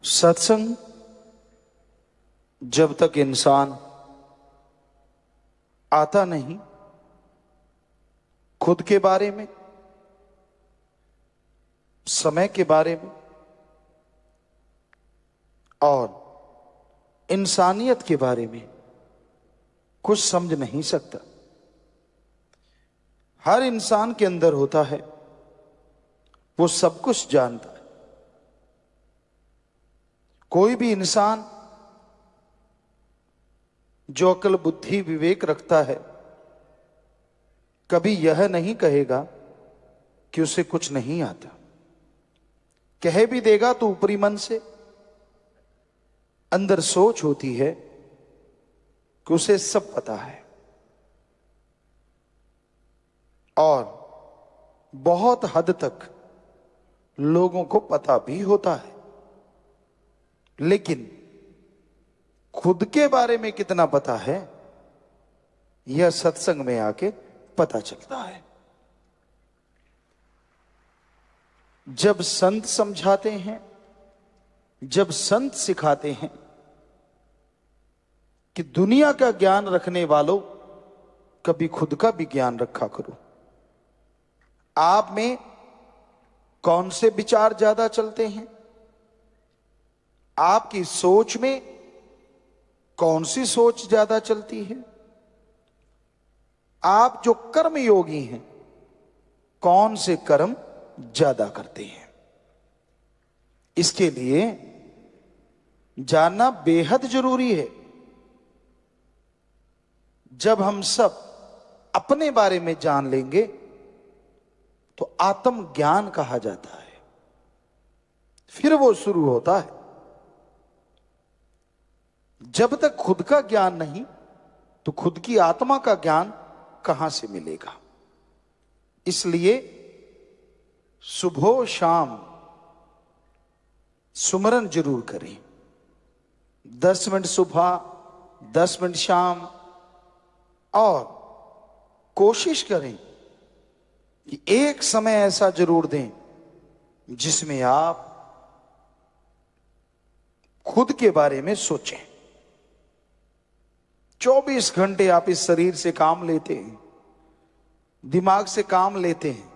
सत्संग जब तक इंसान आता नहीं खुद के बारे में, समय के बारे में और इंसानियत के बारे में कुछ समझ नहीं सकता। हर इंसान के अंदर होता है, वो सब कुछ जानता है। कोई भी इंसान जो अक्ल बुद्धि विवेक रखता है कभी यह नहीं कहेगा कि उसे कुछ नहीं आता। कह भी देगा तो ऊपरी मन से, अंदर सोच होती है कि उसे सब पता है। और बहुत हद तक लोगों को पता भी होता है, लेकिन खुद के बारे में कितना पता है यह सत्संग में आके पता चलता है। जब संत समझाते हैं, जब संत सिखाते हैं कि दुनिया का ज्ञान रखने वालों कभी खुद का भी ज्ञान रखा करो। आप में कौन से विचार ज्यादा चलते हैं, आपकी सोच में कौन सी सोच ज्यादा चलती है, आप जो कर्म योगी हैं कौन से कर्म ज्यादा करते हैं, इसके लिए जानना बेहद जरूरी है। जब हम सब अपने बारे में जान लेंगे तो आत्म ज्ञान कहा जाता है। फिर वो शुरू होता है। जब तक खुद का ज्ञान नहीं तो खुद की आत्मा का ज्ञान कहां से मिलेगा। इसलिए सुबह शाम सुमरन जरूर करें। 10 मिनट सुबह, 10 मिनट शाम, और कोशिश करें कि एक समय ऐसा जरूर दें जिसमें आप खुद के बारे में सोचें। 24 घंटे आप इस शरीर से काम लेते हैं, दिमाग से काम लेते हैं,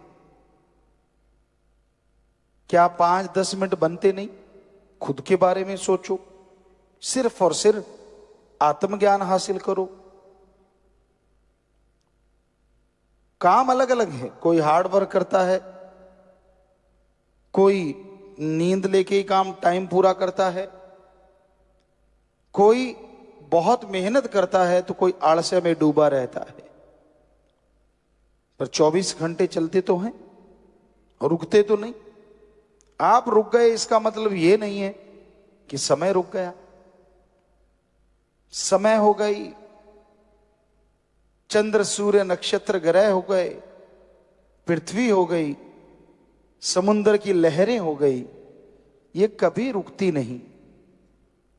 क्या 5-10 मिनट बनते नहीं? खुद के बारे में सोचो। सिर्फ और सिर्फ आत्मज्ञान हासिल करो। काम अलग अलग है, कोई हार्ड वर्क करता है, कोई नींद लेके ही काम टाइम पूरा करता है, कोई बहुत मेहनत करता है तो कोई आलस्य में डूबा रहता है। पर 24 घंटे चलते तो हैं, रुकते तो नहीं। आप रुक गए इसका मतलब यह नहीं है कि समय रुक गया। समय हो गई, चंद्र सूर्य नक्षत्र ग्रह हो गए, पृथ्वी हो गई, समुद्र की लहरें हो गई, ये कभी रुकती नहीं।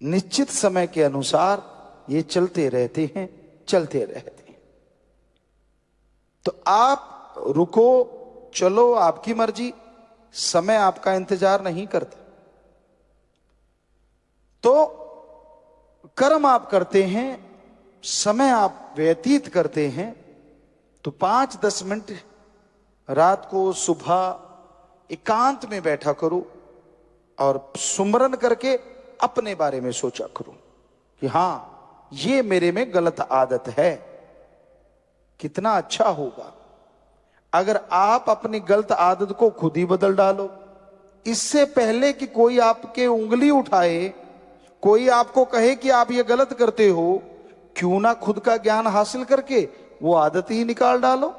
निश्चित समय के अनुसार ये चलते रहते हैं, चलते रहते हैं। तो आप रुको, चलो, आपकी मर्जी। समय आपका इंतजार नहीं करता। तो कर्म आप करते हैं, समय आप व्यतीत करते हैं, तो 5-10 मिनट रात को, सुबह एकांत में बैठा करो और सुमरन करके अपने बारे में सोचा करो कि हां, ये मेरे में गलत आदत है। कितना अच्छा होगा अगर आप अपनी गलत आदत को खुद ही बदल डालो। इससे पहले कि कोई आपके उंगली उठाए, कोई आपको कहे कि आप ये गलत करते हो, क्यों ना खुद का ज्ञान हासिल करके वो आदत ही निकाल डालो।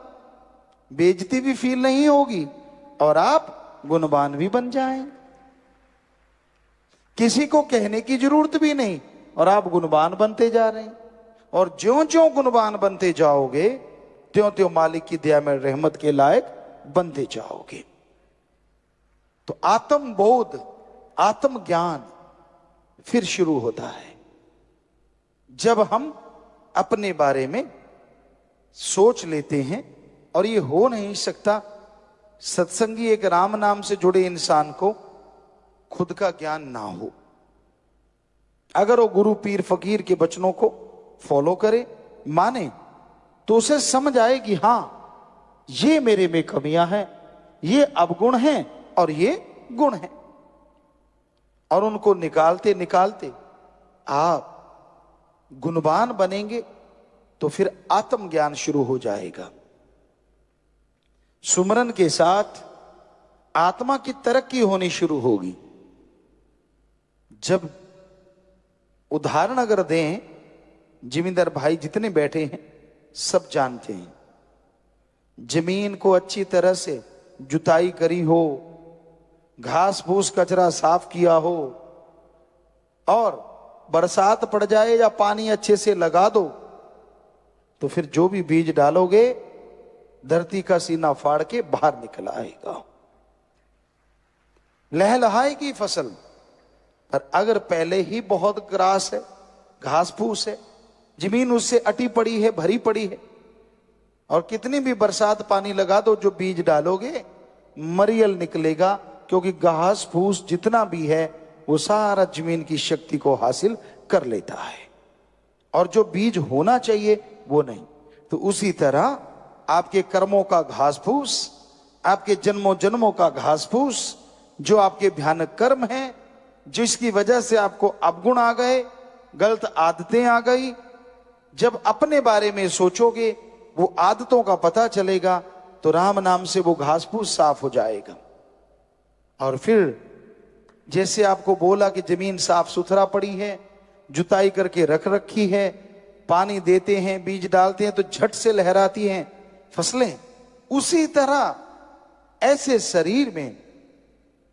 बेइज्जती भी फील नहीं होगी और आप गुणवान भी बन जाएं। किसी को कहने की जरूरत भी नहीं और आप गुणवान बनते जा रहे हैं। और ज्यों ज्यों गुणवान बनते जाओगे त्यों त्यों मालिक की दया में रहमत के लायक बनते जाओगे। तो आत्म बोध, आत्म ज्ञान फिर शुरू होता है जब हम अपने बारे में सोच लेते हैं। और ये हो नहीं सकता सत्संगी एक राम नाम से जुड़े इंसान को खुद का ज्ञान ना हो। अगर वो गुरु पीर फकीर के वचनों को फॉलो करे, माने, तो उसे समझ आए कि हां ये मेरे में कमियां हैं, ये अवगुण हैं और ये गुण हैं। और उनको निकालते निकालते आप गुणवान बनेंगे तो फिर आत्मज्ञान शुरू हो जाएगा। सुमरन के साथ आत्मा की तरक्की होनी शुरू होगी। जब उदाहरण अगर दें, जिमींदार भाई जितने बैठे हैं सब जानते हैं, जमीन को अच्छी तरह से जुताई करी हो, घास फूस कचरा साफ किया हो, और बरसात पड़ जाए या पानी अच्छे से लगा दो, तो फिर जो भी बीज डालोगे धरती का सीना फाड़ के बाहर निकल आएगा, लहलहाएगी फसल। पर अगर पहले ही बहुत ग्रास है, घास फूस है, जमीन उससे अटी पड़ी है, भरी पड़ी है, और कितनी भी बरसात पानी लगा दो, जो बीज डालोगे मरियल निकलेगा, क्योंकि घास फूस जितना भी है वो सारा जमीन की शक्ति को हासिल कर लेता है, और जो बीज होना चाहिए वो नहीं। तो उसी तरह आपके कर्मों का घास फूस, आपके जन्मों जन्मों का घास फूस, जो आपके भयानक कर्म हैं, जिसकी वजह से आपको अवगुण आ गए, गलत आदतें आ गई, जब अपने बारे में सोचोगे, वो आदतों का पता चलेगा, तो राम नाम से वो घास फूस साफ हो जाएगा। और फिर जैसे आपको बोला कि जमीन साफ सुथरा पड़ी है, जुताई करके रख रखी है, पानी देते हैं, बीज डालते हैं, तो झट से लहराती हैं फसलें। उसी तरह ऐसे शरीर में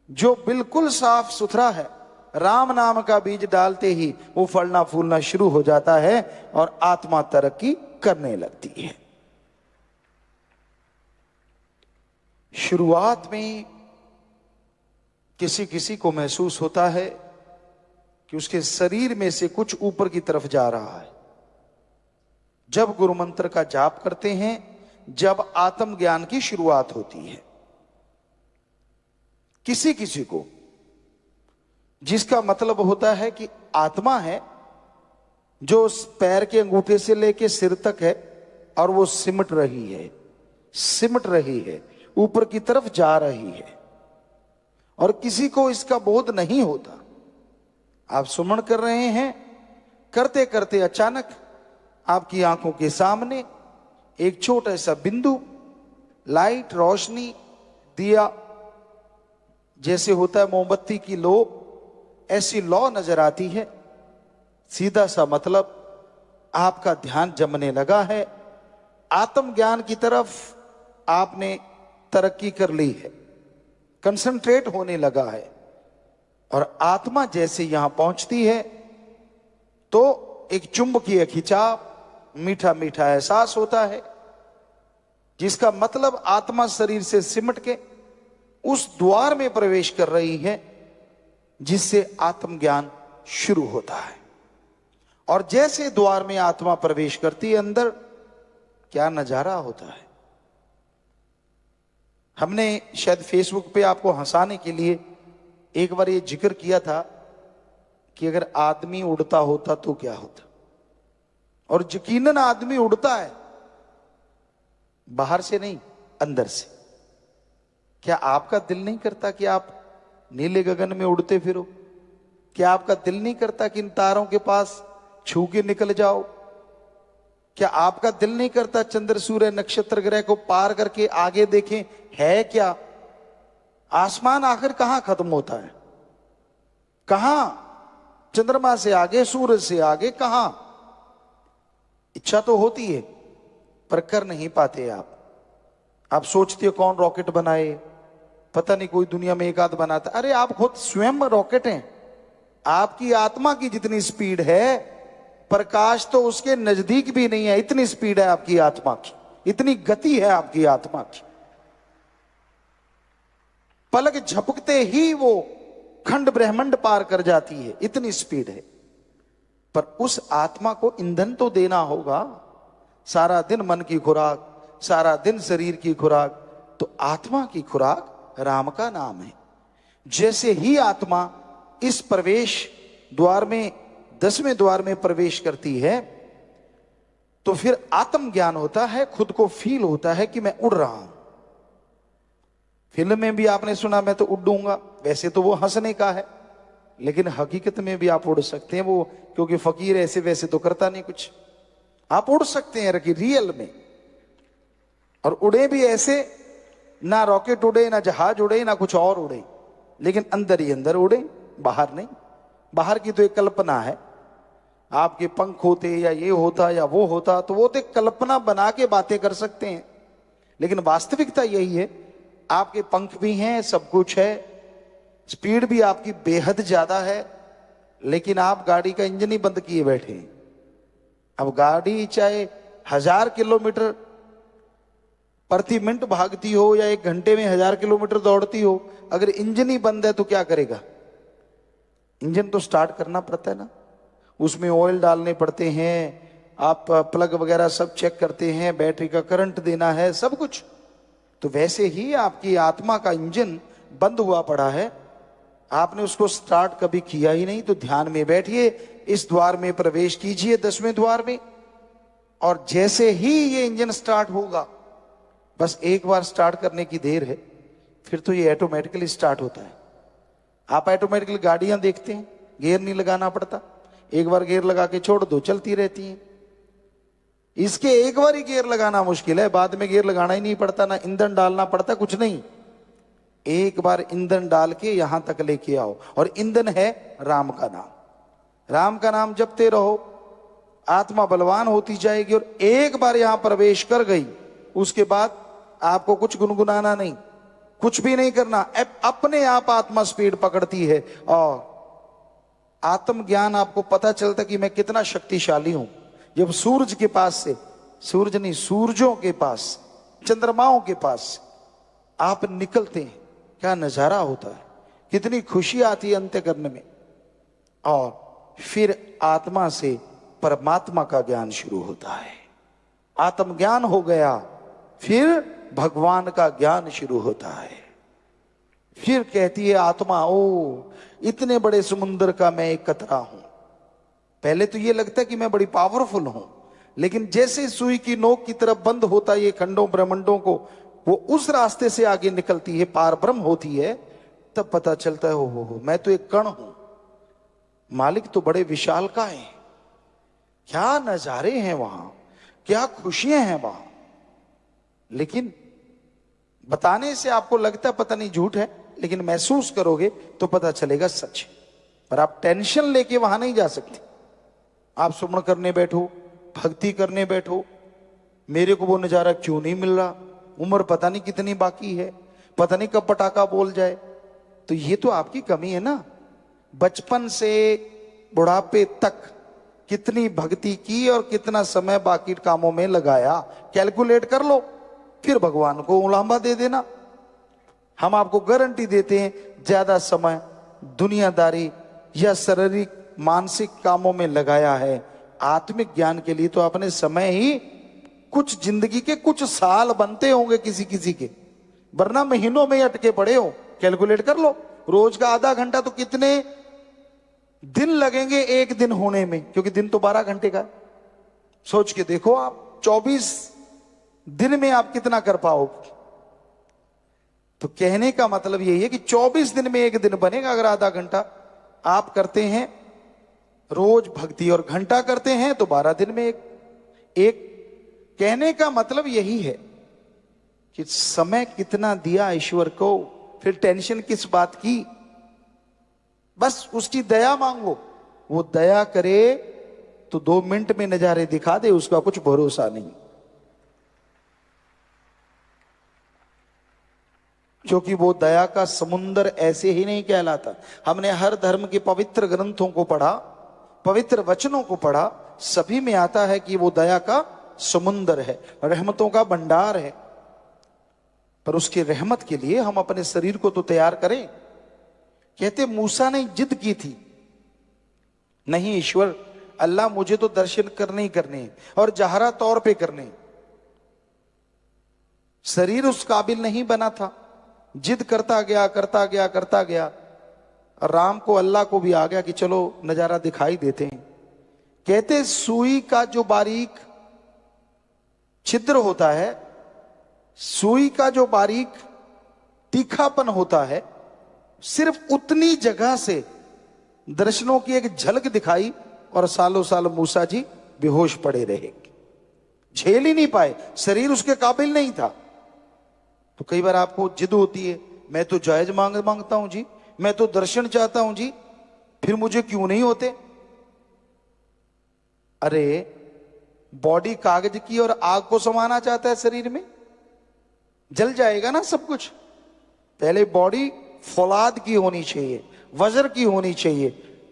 जो बिल्कुल साफ सुथरा है, राम नाम का बीज डालते ही वो फलना फूलना शुरू हो जाता है और आत्मा तरक्की करने लगती है। शुरुआत में किसी किसी को महसूस होता है कि उसके शरीर में से कुछ ऊपर की तरफ जा रहा है। जब गुरु मंत्र का जाप करते हैं, जब आत्मज्ञान की शुरुआत होती है, किसी किसी को, जिसका मतलब होता है कि आत्मा है जो पैर के अंगूठे से लेके सिर तक है, और वो सिमट रही है, ऊपर की तरफ जा रही है, और किसी को इसका बोध नहीं होता। आप सुमन कर रहे हैं, करते करते अचानक आपकी आंखों के सामने एक छोटा सा बिंदु, लाइट, रोशनी, दिया जैसे होता है मोमबत्ती की लो, ऐसी लौ नजर आती है। सीधा सा मतलब आपका ध्यान जमने लगा है, आत्मज्ञान की तरफ आपने तरक्की कर ली है, कंसंट्रेट होने लगा है। और आत्मा जैसे यहां पहुंचती है तो एक चुंबकीय खिंचाव, मीठा मीठा एहसास होता है, जिसका मतलब आत्मा शरीर से सिमट के उस द्वार में प्रवेश कर रही है जिससे आत्मज्ञान शुरू होता है। और जैसे द्वार में आत्मा प्रवेश करती है, अंदर क्या नजारा होता है। हमने शायद फेसबुक पे आपको हंसाने के लिए एक बार ये जिक्र किया था कि अगर आदमी उड़ता होता तो क्या होता, और यकीनन आदमी उड़ता है, बाहर से नहीं, अंदर से। क्या आपका दिल नहीं करता कि आप नीले गगन में उड़ते फिरो? क्या आपका दिल नहीं करता कि इन तारों के पास छू के निकल जाओ? क्या आपका दिल नहीं करता चंद्र सूर्य नक्षत्र ग्रह को पार करके आगे देखें है क्या? आसमान आखिर कहां खत्म होता है? कहां? चंद्रमा से आगे, सूरज से आगे, कहां? इच्छा तो होती है पर कर नहीं पाते आप सोचते हो कौन रॉकेट बनाए, पता नहीं कोई दुनिया में एक आध बनाता। अरे आप खुद स्वयं रॉकेट हैं। आपकी आत्मा की जितनी स्पीड है, प्रकाश तो उसके नजदीक भी नहीं है, इतनी स्पीड है आपकी आत्मा की, इतनी गति है आपकी आत्मा की। पलक झपकते ही वो खंड ब्रह्मांड पार कर जाती है, इतनी स्पीड है। पर उस आत्मा को ईंधन तो देना होगा। सारा दिन मन की खुराक, सारा दिन शरीर की खुराक, तो आत्मा की खुराक राम का नाम है। जैसे ही आत्मा इस प्रवेश द्वार में 10वें द्वार में प्रवेश करती है तो फिर आत्मज्ञान होता है, खुद को फील होता है कि मैं उड़ रहा हूं। फिल्म में भी आपने सुना मैं तो उड़ूंगा, वैसे तो वो हंसने का है, लेकिन हकीकत में भी आप उड़ सकते हैं। वो क्योंकि फकीर ऐसे वैसे तो करता नहीं कुछ, आप उड़ सकते हैं रियल में। और उड़े भी ऐसे, ना रॉकेट उड़े, ना जहाज उड़े, ना कुछ और उड़े, लेकिन अंदर ही अंदर उड़े, बाहर नहीं। बाहर की तो एक कल्पना है, आपके पंख होते या ये होता या वो होता तो वो तो एक कल्पना बना के बातें कर सकते हैं, लेकिन वास्तविकता यही है, आपके पंख भी हैं, सब कुछ है, स्पीड भी आपकी बेहद ज्यादा है, लेकिन आप गाड़ी का इंजन ही बंद किए बैठे हैं। अब गाड़ी चाहे 1000 किलोमीटर प्रति मिनट भागती हो या 1 घंटे में 1000 किलोमीटर दौड़ती हो, अगर इंजन ही बंद है तो क्या करेगा? इंजन तो स्टार्ट करना पड़ता है ना, उसमें ऑयल डालने पड़ते हैं, आप प्लग वगैरह सब चेक करते हैं, बैटरी का करंट देना है, सब कुछ। तो वैसे ही आपकी आत्मा का इंजन बंद हुआ पड़ा है, आपने उसको स्टार्ट कभी किया ही नहीं। तो ध्यान में बैठिए, इस द्वार में प्रवेश कीजिए 10वें द्वार में, और जैसे ही ये इंजन स्टार्ट होगा, बस एक बार स्टार्ट करने की देर है, फिर तो ये ऑटोमेटिकली स्टार्ट होता है। आप ऑटोमेटिकली गाड़ियां देखते हैं, गियर नहीं लगाना पड़ता, एक बार गियर लगा के छोड़ दो, चलती रहती हैं। इसके एक बार ही गियर लगाना मुश्किल है, बाद में गियर लगाना ही नहीं पड़ता, ना ईंधन डालना पड़ता, कुछ नहीं। एक बार ईंधन डाल के यहां तक लेके आओ, और ईंधन है राम का नाम। राम का नाम जपते रहो, आत्मा बलवान होती जाएगी। और एक बार यहां प्रवेश कर गई, उसके बाद आपको कुछ गुनगुनाना नहीं, कुछ भी नहीं करना, अपने आप आत्मा स्पीड पकड़ती है। और आत्मज्ञान आपको पता चलता कि मैं कितना शक्तिशाली हूं जब सूरज के पास से, सूरज नहीं, सूरजों के पास, चंद्रमाओं के पास आप निकलते हैं, क्या नजारा होता है, कितनी खुशी आती है अंतःकरण में। और फिर आत्मा से परमात्मा का ज्ञान शुरू होता है। आत्मज्ञान हो गया, फिर भगवान का ज्ञान शुरू होता है। फिर कहती है आत्मा, ओ इतने बड़े समुद्र का मैं एक कतरा हूं। पहले तो ये लगता है कि मैं बड़ी पावरफुल हूं, लेकिन जैसे सुई की नोक की तरफ बंद होता है ये खंडों ब्रह्मंडों को, वो उस रास्ते से आगे निकलती है, पार ब्रह्म होती है, तब पता चलता है हो मैं तो एक कण हूं, मालिक तो बड़े विशालकाय हैं। क्या नजारे हैं वहां, क्या खुशियां हैं वहां। लेकिन बताने से आपको लगता पता नहीं झूठ है, लेकिन महसूस करोगे तो पता चलेगा सच। पर आप टेंशन लेके वहां नहीं जा सकते। आप सुमन करने बैठो, भक्ति करने बैठो, मेरे को वो नजारा क्यों नहीं मिल रहा, उम्र पता नहीं कितनी बाकी है, पता नहीं कब पटाखा बोल जाए, तो ये तो आपकी कमी है ना। बचपन से बुढ़ापे तक कितनी भक्ति की और कितना समय बाकी कामों में लगाया, कैलकुलेट कर लो, फिर भगवान को उलांबा दे देना। हम आपको गारंटी देते हैं, ज्यादा समय दुनियादारी या शारीरिक मानसिक कामों में लगाया है, आत्मिक ज्ञान के लिए तो अपने समय ही कुछ जिंदगी के कुछ साल बनते होंगे किसी किसी के, वरना महीनों में अटके पड़े हो। कैलकुलेट कर लो, रोज का आधा घंटा तो कितने दिन लगेंगे एक दिन होने में, क्योंकि दिन तो 12 घंटे का। सोच के देखो आप 24 दिन में आप कितना कर पाओगे। तो कहने का मतलब यही है कि 24 दिन में एक दिन बनेगा अगर आधा घंटा आप करते हैं रोज भक्ति, और घंटा करते हैं तो 12 दिन में एक। कहने का मतलब यही है कि समय कितना दिया ईश्वर को, फिर टेंशन किस बात की, बस उसकी दया मांगो, वो दया करे तो 2 मिनट में नजारे दिखा दे, उसका कुछ भरोसा नहीं। क्योंकि वो दया का समुंदर ऐसे ही नहीं कहलाता। हमने हर धर्म के पवित्र ग्रंथों को पढ़ा, पवित्र वचनों को पढ़ा, सभी में आता है कि वो दया का समुंदर है, रहमतों का भंडार है। पर उसकी रहमत के लिए हम अपने शरीर को तो तैयार करें। कहते मूसा ने जिद की थी, नहीं ईश्वर अल्लाह मुझे तो दर्शन करने ही करने और जहरा तौर पे करने। शरीर उस काबिल नहीं बना था, जिद करता गया करता गया करता गया। और राम को अल्लाह को भी आ गया कि चलो नजारा दिखाई देते हैं। कहते सुई का जो बारीक छिद्र होता है, सुई का जो बारीक तीखापन होता है, सिर्फ उतनी जगह से दर्शनों की एक झलक दिखाई और सालों साल मूसा जी बेहोश पड़े रहे, झेल ही नहीं पाए, शरीर उसके काबिल नहीं था। तो कई बार आपको जिद होती है, मैं तो जायज मांगता हूं जी, मैं तो दर्शन चाहता हूं जी, फिर मुझे क्यों नहीं होते? अरे बॉडी कागज की और आग को समाना चाहता है शरीर में, जल जाएगा ना सब कुछ। पहले बॉडी फौलाद की होनी चाहिए, वज्र की होनी चाहिए,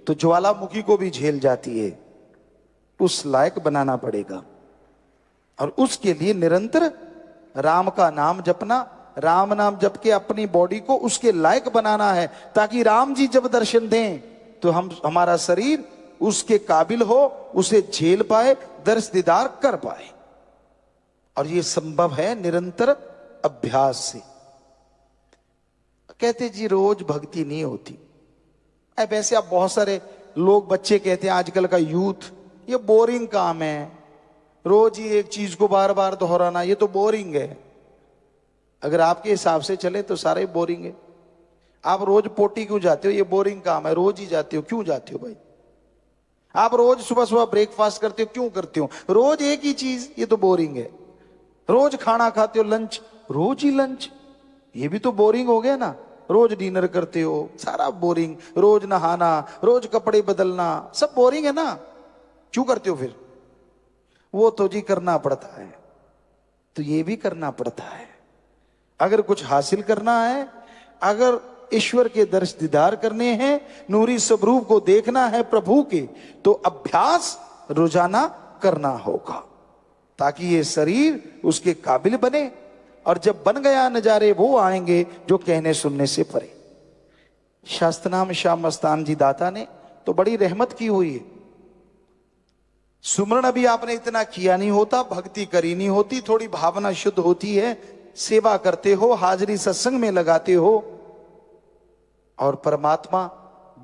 तो ज्वालामुखी को भी झेल जाती है। उस लायक बनाना पड़ेगा और उसके लिए निरंतर राम का नाम जपना, राम नाम जप के अपनी बॉडी को उसके लायक बनाना है, ताकि राम जी जब दर्शन दें तो हमारा शरीर उसके काबिल हो, उसे झेल पाए, दर्श दीदार कर पाए। और ये संभव है निरंतर अभ्यास से। कहते जी रोज भक्ति नहीं होती। वैसे आप बहुत सारे लोग, बच्चे कहते हैं आजकल का यूथ, ये बोरिंग काम है, रोज ही एक चीज को बार बार दोहराना, ये तो बोरिंग है। अगर आपके हिसाब से चले तो सारे बोरिंग है। आप रोज पोटी क्यों जाते हो? ये बोरिंग काम है, रोज ही जाते हो। क्यों जाते हो भाई? आप रोज सुबह सुबह ब्रेकफास्ट करते हो, क्यों करते हो? रोज एक ही चीज, ये तो बोरिंग है। रोज खाना खाते हो, लंच, रोज ही लंच, ये भी तो बोरिंग हो गया ना। रोज डिनर करते हो, सारा बोरिंग। रोज नहाना, रोज कपड़े बदलना, सब बोरिंग है ना। क्यों करते हो फिर? वो तो जी करना पड़ता है, तो ये भी करना पड़ता है। अगर कुछ हासिल करना है, अगर ईश्वर के दर्श दीदार करने हैं, नूरी स्वरूप को देखना है प्रभु के, तो अभ्यास रोजाना करना होगा, ताकि ये शरीर उसके काबिल बने। और जब बन गया, नजारे वो आएंगे जो कहने सुनने से परे। शास्त्रनाम श्याम मस्तान जी दाता ने तो बड़ी रहमत की हुई है। सुमरण अभी आपने इतना किया नहीं होता, भक्ति करी नहीं होती, थोड़ी भावना शुद्ध होती है, सेवा करते हो, हाजिरी सत्संग में लगाते हो, और परमात्मा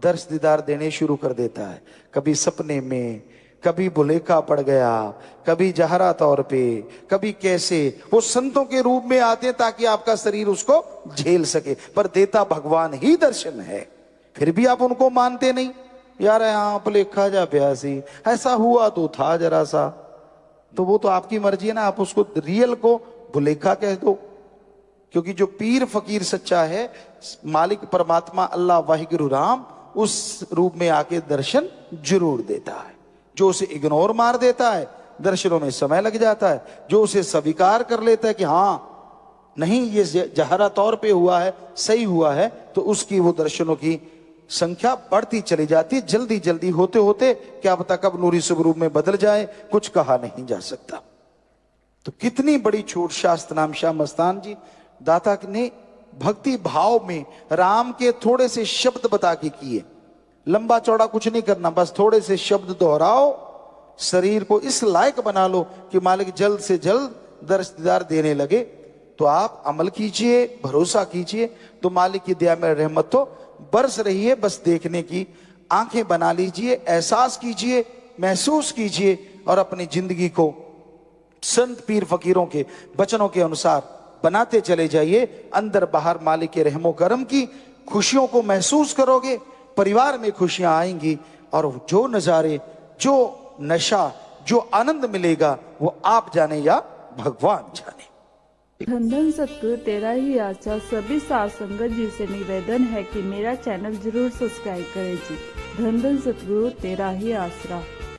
दर्श दीदार देने शुरू कर देता है। कभी सपने में, कभी भुलेखा पड़ गया, कभी जहरा तौर पे, कभी कैसे। वो संतों के रूप में आते हैं ताकि आपका शरीर उसको झेल सके, पर देता भगवान ही दर्शन है। फिर भी आप उनको मानते नहीं। यार यहाँ भुलेखा जा प्यासी, ऐसा हुआ तो था जरा सा, तो वो तो आपकी मर्जी है ना। आप उसको रियल को भुलेखा कह दो, क्योंकि जो पीर फकीर सच्चा है, मालिक परमात्मा अल्लाह वाहिगुरु राम, उस रूप में आके दर्शन जरूर देता है। जो उसे इग्नोर मार देता है, दर्शनों में समय लग जाता है। जो उसे स्वीकार कर लेता है कि हाँ नहीं ये जहरा तौर पे हुआ है, सही हुआ है, तो उसकी वो दर्शनों की संख्या बढ़ती चली जाती है। जल्दी जल्दी होते होते क्या पता कब नूरी स्वरूप में बदल जाए, कुछ कहा नहीं जा सकता। तो कितनी बड़ी छूट शास्त्र नाम श्याम मस्तान जी दाता ने भक्ति भाव में राम के थोड़े से शब्द बता के किए। लंबा चौड़ा कुछ नहीं करना, बस थोड़े से शब्द दोहराओ, शरीर को इस लायक बना लो कि मालिक जल्द से जल्द दर्श दीदार देने लगे। तो आप अमल कीजिए, भरोसा कीजिए, तो मालिक की दया में रहमत तो बरस रही है। बस देखने की आंखें बना लीजिए, एहसास कीजिए, महसूस कीजिए, और अपनी जिंदगी को संत पीर फकीरों के वचनों के अनुसार बनाते चले जाइए। अंदर बाहर मालिक के रहमो करम की खुशियों को महसूस करोगे, परिवार में खुशियां आएंगी, और जो नजारे, जो नशा, जो आनंद मिलेगा वो आप जाने या भगवान जाने। धन धन सतगुरु तेरा ही आशा। सभी साध संगत जी से निवेदन है कि मेरा चैनल जरूर सब्सक्राइब करें जी। धन धन सतगुरु तेरा ही आसरा।